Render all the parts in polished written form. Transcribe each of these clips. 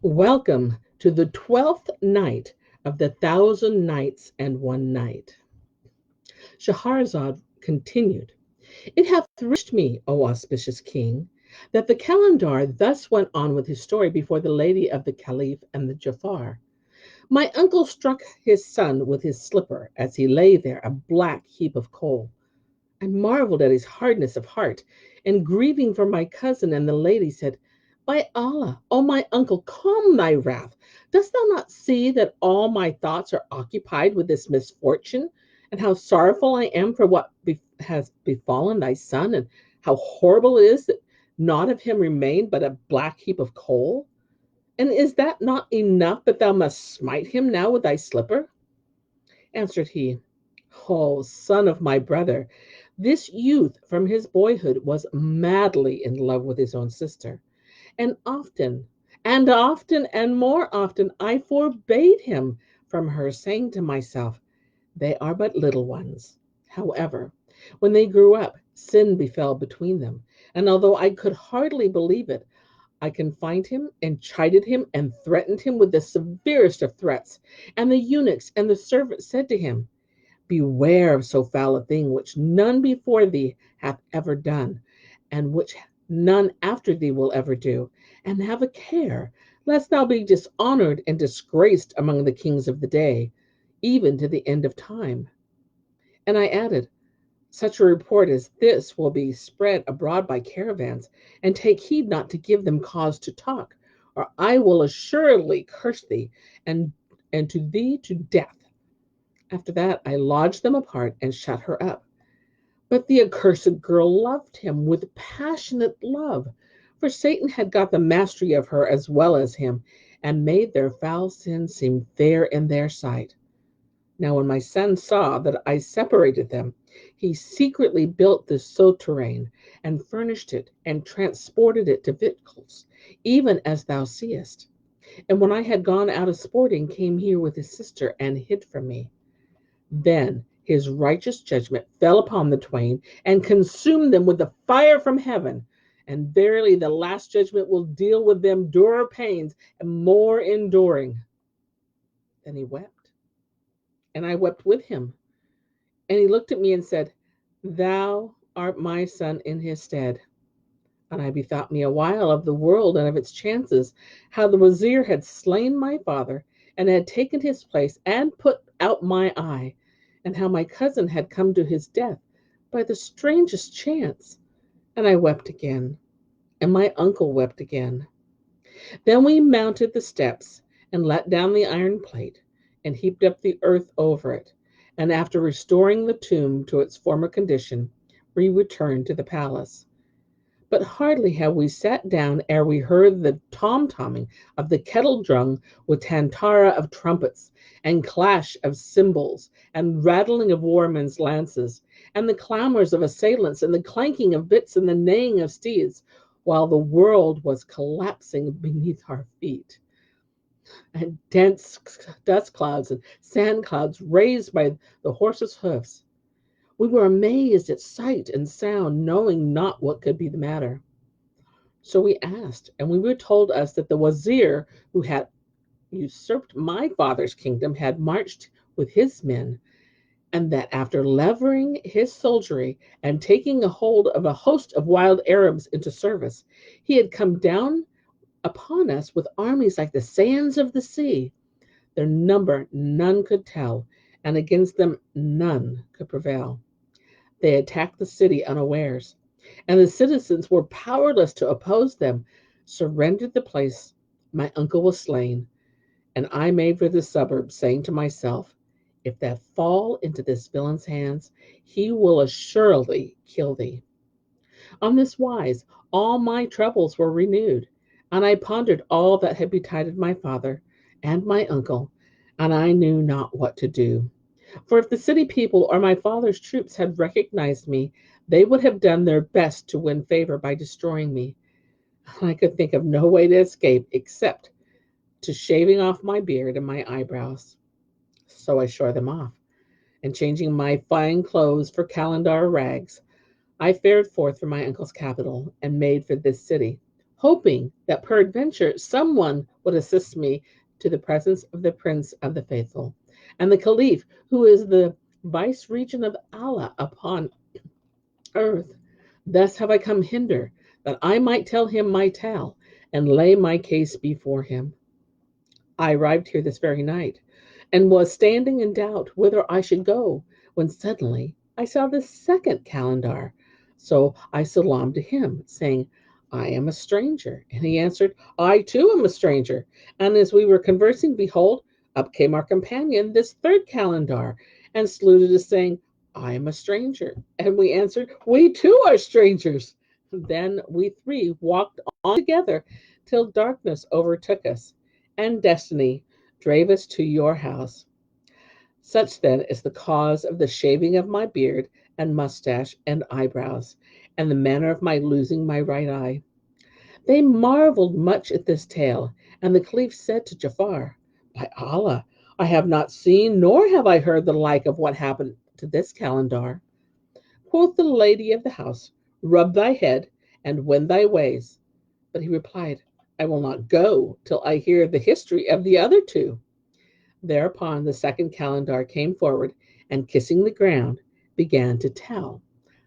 Welcome to the 12th night of the Thousand Nights and One Night. Shahrazad continued, It hath reached me, O auspicious king, that the Kalandar thus went on with his story before the lady of the Caliph and the Jafar. My uncle struck his son with his slipper as he lay there, a black heap of coal. I marveled at his hardness of heart, and grieving for my cousin and the lady, said, By Allah, O my uncle, calm thy wrath. Dost thou not see that all my thoughts are occupied with this misfortune, and how sorrowful I am for what has befallen thy son, and how horrible it is that naught of him remained but a black heap of coal? And is that not enough that thou must smite him now with thy slipper? Answered he, O son of my brother, this youth from his boyhood was madly in love with his own sister, and often and more often I forbade him from her, saying to myself, They are but little ones. However, when they grew up, sin befell between them, and although I could hardly believe it, I confined him and chided him and threatened him with the severest of threats. And the eunuchs and the servants said to him, Beware of so foul a thing which none before thee hath ever done, and which none after thee will ever do. And have a care, lest thou be dishonored and disgraced among the kings of the day, even to the end of time. And I added, Such a report as this will be spread abroad by caravans, and take heed not to give them cause to talk, or I will assuredly curse thee and to thee to death. After that, I lodged them apart and shut her up. But the accursed girl loved him with passionate love, for Satan had got the mastery of her as well as him, and made their foul sins seem fair in their sight. Now, when my son saw that I separated them, he secretly built this souterrain, and furnished it, and transported it to victuals, even as thou seest. And when I had gone out a sporting, came here with his sister, and hid from me. Then his righteous judgment fell upon the twain and consumed them with the fire from heaven. And verily, the last judgment will deal with them durer pains and more enduring. Then he wept, and I wept with him. And he looked at me and said, Thou art my son in his stead. And I bethought me a while of the world and of its chances, how the wazir had slain my father, and had taken his place and put out my eye, and how my cousin had come to his death by the strangest chance. And I wept again, and my uncle wept again. Then we mounted the steps, and let down the iron plate, and heaped up the earth over it. And after restoring the tomb to its former condition, we returned to the palace. But hardly had we sat down ere we heard the tom-tomming of the kettle drum with tantara of trumpets, and clash of cymbals, and rattling of warmen's lances, and the clamors of assailants, and the clanking of bits, and the neighing of steeds, while the world was collapsing beneath our feet. And dense dust clouds and sand clouds raised by the horses' hoofs. We were amazed at sight and sound, knowing not what could be the matter. So we asked, and we were told us that the wazir who had usurped my father's kingdom had marched with his men, and that after levering his soldiery and taking a hold of a host of wild Arabs into service, he had come down upon us with armies like the sands of the sea. Their number none could tell, and against them none could prevail. They attacked the city unawares, and the citizens were powerless to oppose them, surrendered the place. My uncle was slain, and I made for the suburbs, saying to myself, If thou fall into this villain's hands, he will assuredly kill thee. On this wise, all my troubles were renewed, and I pondered all that had betided my father and my uncle, and I knew not what to do. For if the city people or my father's troops had recognized me, they would have done their best to win favor by destroying me. I could think of no way to escape except to shaving off my beard and my eyebrows. So I shore them off, and changing my fine clothes for Kalandar rags, I fared forth from my uncle's capital and made for this city, hoping that peradventure someone would assist me to the presence of the Prince of the Faithful, and the Caliph, who is the vice regent of Allah upon earth. Thus have I come hinder, that I might tell him my tale, and lay my case before him. I arrived here this very night, and was standing in doubt whither I should go, when suddenly I saw the second Kalandar. So I salaamed to him, saying, I am a stranger. And he answered, I too am a stranger. And as we were conversing, behold, up came our companion, this third Kalandar, and saluted us, saying, I am a stranger. And we answered, we too are strangers. Then we three walked on together till darkness overtook us, and destiny drave us to your house. Such then is the cause of the shaving of my beard and mustache and eyebrows, and the manner of my losing my right eye. They marveled much at this tale, and the Caliph said to Jafar, By Allah, I have not seen nor have I heard the like of what happened to this Kalandar. Quoth the lady of the house, Rub thy head and wend thy ways. But he replied, I will not go till I hear the history of the other two. Thereupon the second Kalandar came forward, and kissing the ground, began to tell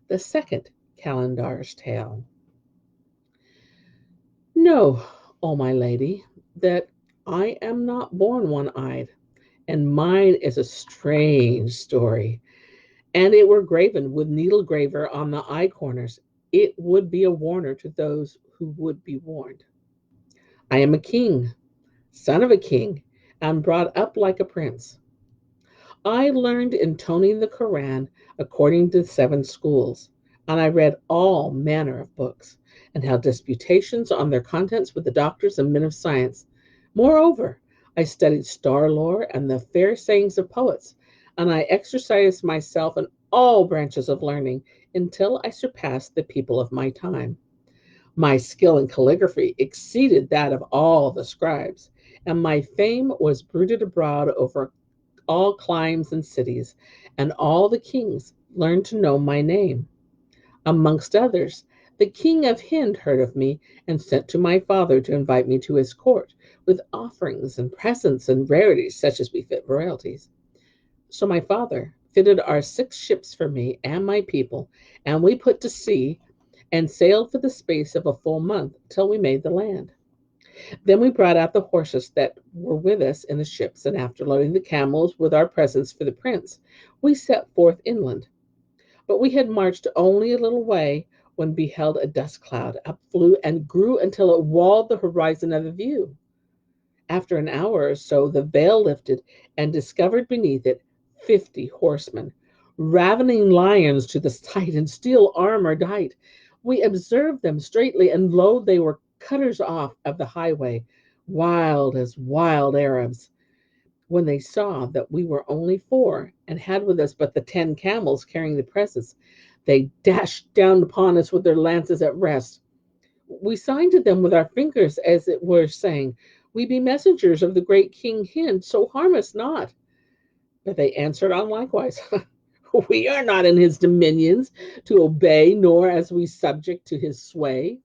the second Kalandar's tale. Know, O my lady, that I am not born one-eyed, and mine is a strange story. And it were graven with needle graver on the eye corners, it would be a warner to those who would be warned. I am a king, son of a king, and brought up like a prince. I learned intoning the Koran according to the seven schools, and I read all manner of books, and held disputations on their contents with the doctors and men of science. Moreover, I studied star lore and the fair sayings of poets, and I exercised myself in all branches of learning until I surpassed the people of my time. My skill in calligraphy exceeded that of all the scribes, and my fame was bruited abroad over all climes and cities, and all the kings learned to know my name. Amongst others, the king of Hind heard of me, and sent to my father to invite me to his court, with offerings and presents and rarities such as befit royalties. So my father fitted our 6 ships for me and my people, and we put to sea, and sailed for the space of a full month till we made the land. Then we brought out the horses that were with us in the ships, and after loading the camels with our presents for the prince, we set forth inland. But we had marched only a little way when beheld a dust cloud upflew and grew until it walled the horizon of the view. After an hour or so, the veil lifted, and discovered beneath it 50 horsemen, ravening lions to the sight, in steel armor dight. We observed them straightly, and lo, they were cutters off of the highway, wild as wild Arabs. When they saw that we were only 4, and had with us but the 10 camels carrying the presents, they dashed down upon us with their lances at rest. We signed to them with our fingers, as it were, saying, We be messengers of the great King Hind, so harm us not. But they answered on likewise, We are not in his dominions to obey, nor as we subject to his sway.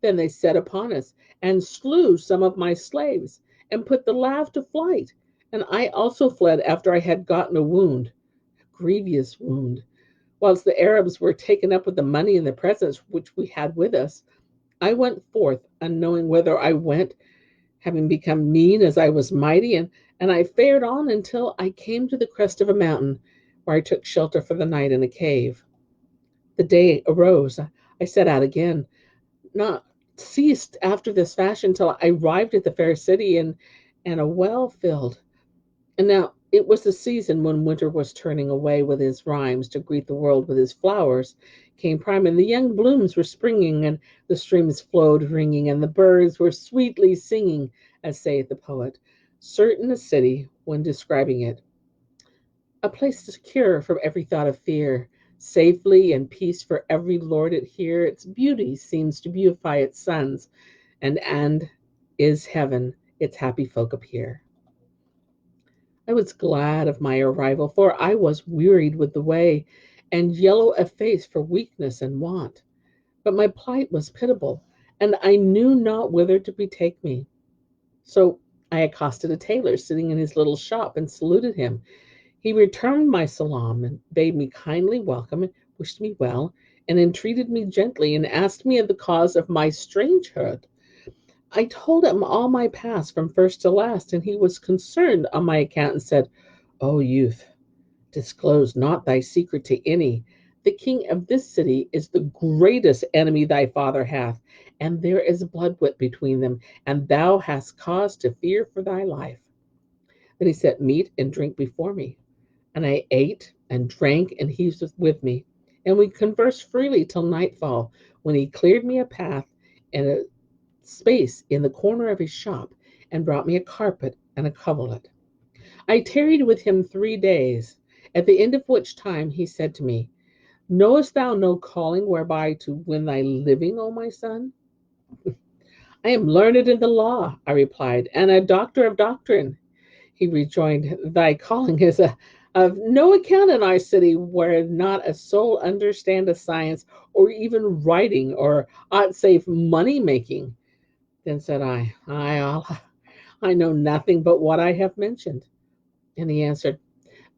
Then they set upon us, and slew some of my slaves, and put the laugh to flight. And I also fled after I had gotten a wound, a grievous wound. Whilst the Arabs were taken up with the money and the presents which we had with us, I went forth, unknowing whither I went, having become mean as I was mighty, and I fared on until I came to the crest of a mountain, where I took shelter for the night in a cave. The day arose. I set out again, not ceased after this fashion till I arrived at the fair city, and a well filled. And now it was the season when winter was turning away with his rhymes to greet the world with his flowers, came prime, and the young blooms were springing, and the streams flowed ringing, and the birds were sweetly singing, as saith the poet, certain a city, when describing it, a place secure from every thought of fear, safely and peace for every lord it here. Its beauty seems to beautify its sons, and is heaven its happy folk appear. I was glad of my arrival, for I was wearied with the way, and yellow of face for weakness and want. But my plight was pitiable, and I knew not whither to betake me. So I accosted a tailor sitting in his little shop and saluted him. He returned my salam and bade me kindly welcome and wished me well, and entreated me gently and asked me of the cause of my strangehood. I told him all my past from first to last, and he was concerned on my account and said, O youth, disclose not thy secret to any. The king of this city is the greatest enemy thy father hath, and there is blood wet between them, and thou hast cause to fear for thy life. Then he set meat and drink before me, and I ate and drank, and he was with me. And we conversed freely till nightfall, when he cleared me a path and a space in the corner of his shop, and brought me a carpet and a coverlet. I tarried with him 3 days, at the end of which time he said to me, Knowest thou no calling whereby to win thy living, O my son? I am learned in the law, I replied, and a doctor of doctrine. He rejoined, Thy calling is of no account in our city, where not a soul understandeth science, or even writing, or aught save money making. Then said Allah, I know nothing but what I have mentioned. And he answered,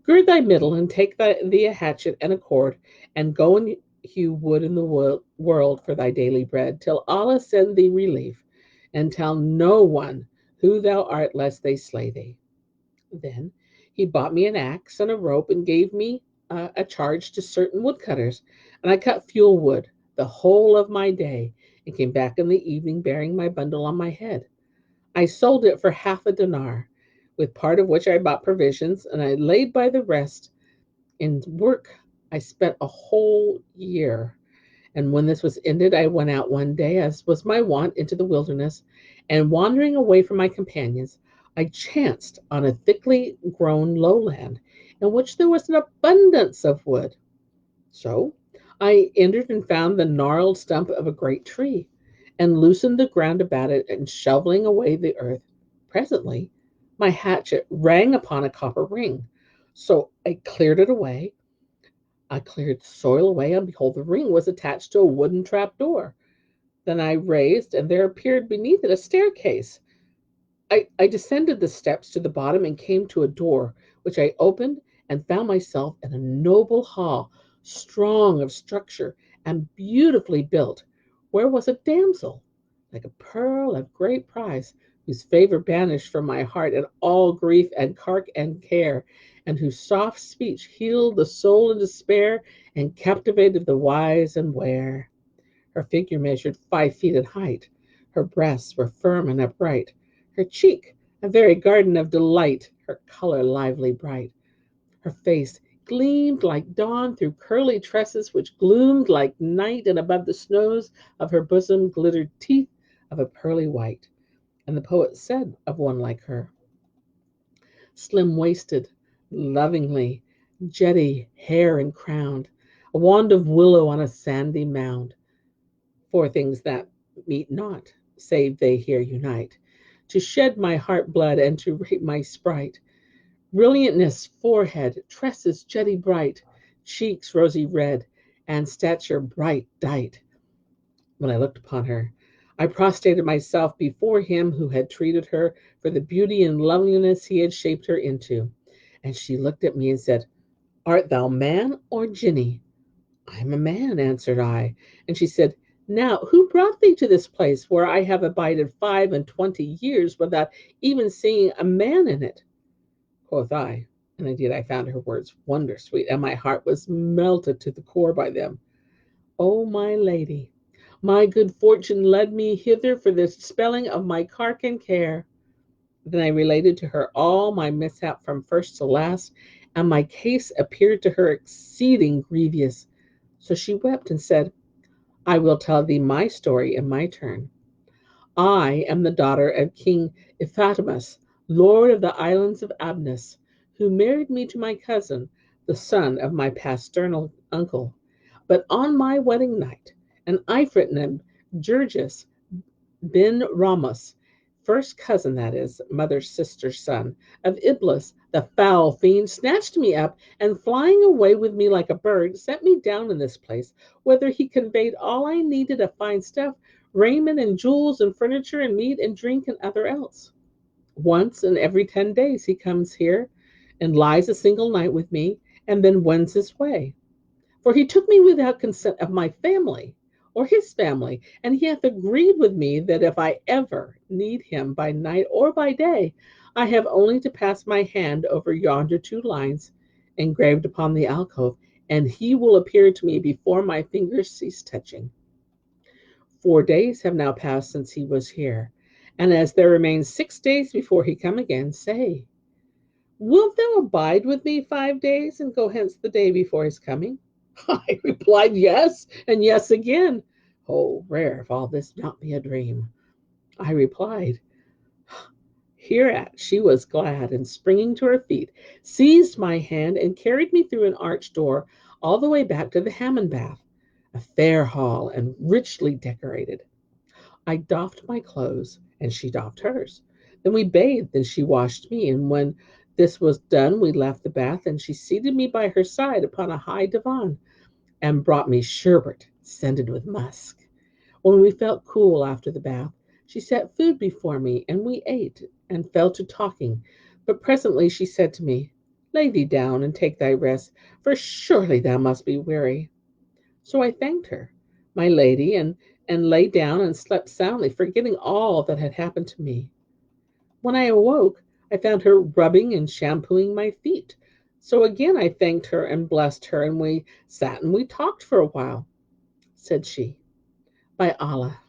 Gird thy middle, and take thee a hatchet and a cord, and go and hew wood in the world for thy daily bread, till Allah send thee relief, and tell no one who thou art, lest they slay thee. Then he bought me an axe and a rope, and gave me a charge to certain woodcutters, and I cut fuel wood the whole of my day, and came back in the evening bearing my bundle on my head. I sold it for half a dinar, with part of which I bought provisions, and I laid by the rest in work. I spent a whole year. And when this was ended, I went out one day, as was my wont, into the wilderness, and wandering away from my companions, I chanced on a thickly grown lowland, in which there was an abundance of wood. So I entered and found the gnarled stump of a great tree, and loosened the ground about it, and shoveling away the earth. Presently my hatchet rang upon a copper ring. So I cleared it away. I cleared the soil away, and behold, the ring was attached to a wooden trap door. Then I raised, and there appeared beneath it a staircase. I descended the steps to the bottom, and came to a door, which I opened, and found myself in a noble hall, strong of structure and beautifully built, where was a damsel, like a pearl of great price, whose favor banished from my heart and all grief and cark and care, and whose soft speech healed the soul in despair, and captivated the wise and ware. Her figure measured 5 feet in height. Her breasts were firm and upright. Her cheek a very garden of delight. Her color lively bright. Her face gleamed like dawn through curly tresses, which gloomed like night, and above the snows of her bosom glittered teeth of a pearly white. And the poet said of one like her, Slim waisted, lovingly, jetty hair and crowned, a wand of willow on a sandy mound. Four things that meet not, save they here unite, to shed my heart blood and to rape my sprite. Brilliantness, forehead, tresses jetty bright, cheeks rosy red, and stature bright dight. When I looked upon her, I prostrated myself before him who had treated her for the beauty and loveliness he had shaped her into. And she looked at me and said, Art thou man or jinni? I am a man, answered I. And she said, Now, who brought thee to this place, where I have abided 25 years without even seeing a man in it? Quoth I, and indeed I found her words wonder sweet, and my heart was melted to the core by them. O my lady, my good fortune led me hither for the spelling of my cark and care. Then I related to her all my mishap from first to last, and my case appeared to her exceeding grievous. So she wept and said, I will tell thee my story in my turn. I am the daughter of King Iphthamas, lord of the islands of Abnus, who married me to my cousin, the son of my paternal uncle. But on my wedding night, an Ifrit named Gergis bin Ramos, first cousin, that is, mother's sister's son, of Iblis, the foul fiend, snatched me up, and flying away with me like a bird, set me down in this place, whither he conveyed all I needed of fine stuff, raiment and jewels and furniture and meat and drink and other else. Once in every 10 days he comes here and lies a single night with me, and then wends his way. For he took me without consent of my family or his family, and he hath agreed with me that if I ever need him by night or by day, I have only to pass my hand over yonder two lines engraved upon the alcove, and he will appear to me before my fingers cease touching. 4 days have now passed since he was here, and as there remain 6 days before he come again, say, wilt thou abide with me 5 days, and go hence the day before his coming? I replied, yes, and yes again. Oh, rare if all this not be a dream. I replied. Hereat she was glad, and springing to her feet, seized my hand and carried me through an arched door all the way back to the Hammond bath, a fair hall and richly decorated. I doffed my clothes, and she doffed hers. Then we bathed, and she washed me, and when this was done, we left the bath, and she seated me by her side upon a high divan, and brought me sherbet scented with musk. When we felt cool after the bath, she set food before me, and we ate, and fell to talking. But presently she said to me, lay thee down and take thy rest, for surely thou must be weary. So I thanked her, my lady, and lay down and slept soundly, forgetting all that had happened to me. When I awoke, I found her rubbing and shampooing my feet. So again I thanked her and blessed her, and we sat and we talked for a while. Said she, by Allah,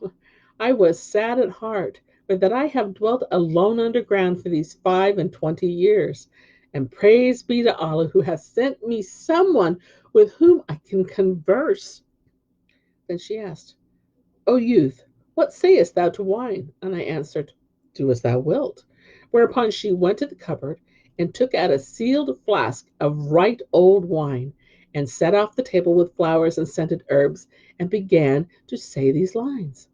I was sad at heart, for that I have dwelt alone underground for these 5 and 20 years. And praise be to Allah who hath sent me someone with whom I can converse. Then she asked, O youth, what sayest thou to wine? And I answered, do as thou wilt. Whereupon she went to the cupboard and took out a sealed flask of right old wine, and set off the table with flowers and scented herbs, and began to say these lines.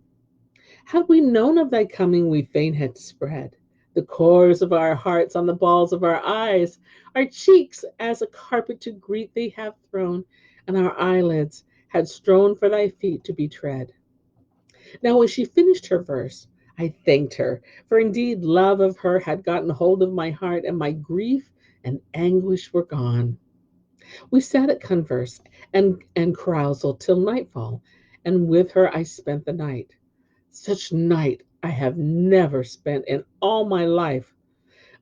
Had we known of thy coming, we fain had spread the cores of our hearts on the balls of our eyes, our cheeks as a carpet to greet thee have thrown, and our eyelids had strown for thy feet to be tread. Now when she finished her verse, I thanked her, for indeed love of her had gotten hold of my heart, and my grief and anguish were gone. We sat at converse and carousal till nightfall, and with her I spent the night. Such night I have never spent in all my life.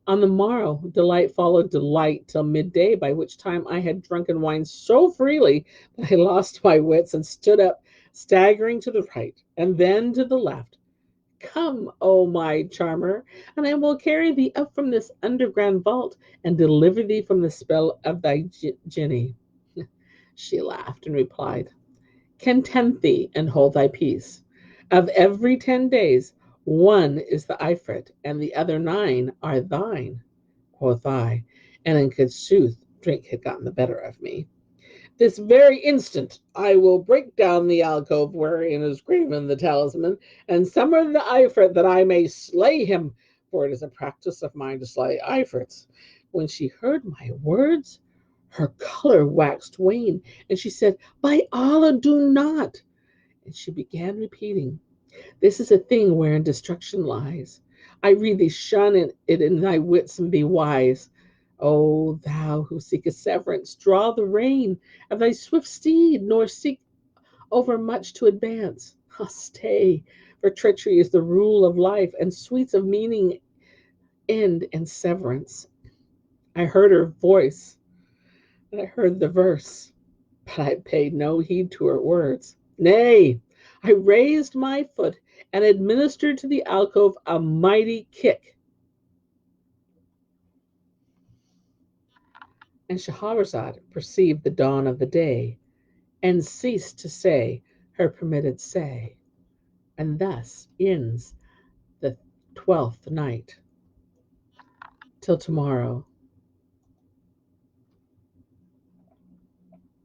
On the morrow, delight followed delight till midday, by which time I had drunken wine so freely that I lost my wits and stood up, staggering to the right and then to the left. Come, O my charmer, and I will carry thee up from this underground vault and deliver thee from the spell of thy jinni. She laughed and replied, content thee and hold thy peace. Of every 10 days, one is the Ifrit, and the other 9 are thine, quoth I, and in good sooth drink had gotten the better of me. This very instant I will break down the alcove wherein is graven the talisman, and summon the Ifrit that I may slay him, for it is a practice of mine to slay Ifrits. When she heard my words, her color waxed wane, and she said, by Allah, do not. And she began repeating, this is a thing wherein destruction lies. I read thee shun it in thy wits and be wise. O thou who seekest severance, draw the rein of thy swift steed, nor seek overmuch to advance. Ah, stay, for treachery is the rule of life, and sweets of meaning end in severance. I heard her voice, and I heard the verse, but I paid no heed to her words. Nay, I raised my foot and administered to the alcove a mighty kick. And Shahrazad perceived the dawn of the day, and ceased to say her permitted say. And thus ends the 12th night. Till tomorrow.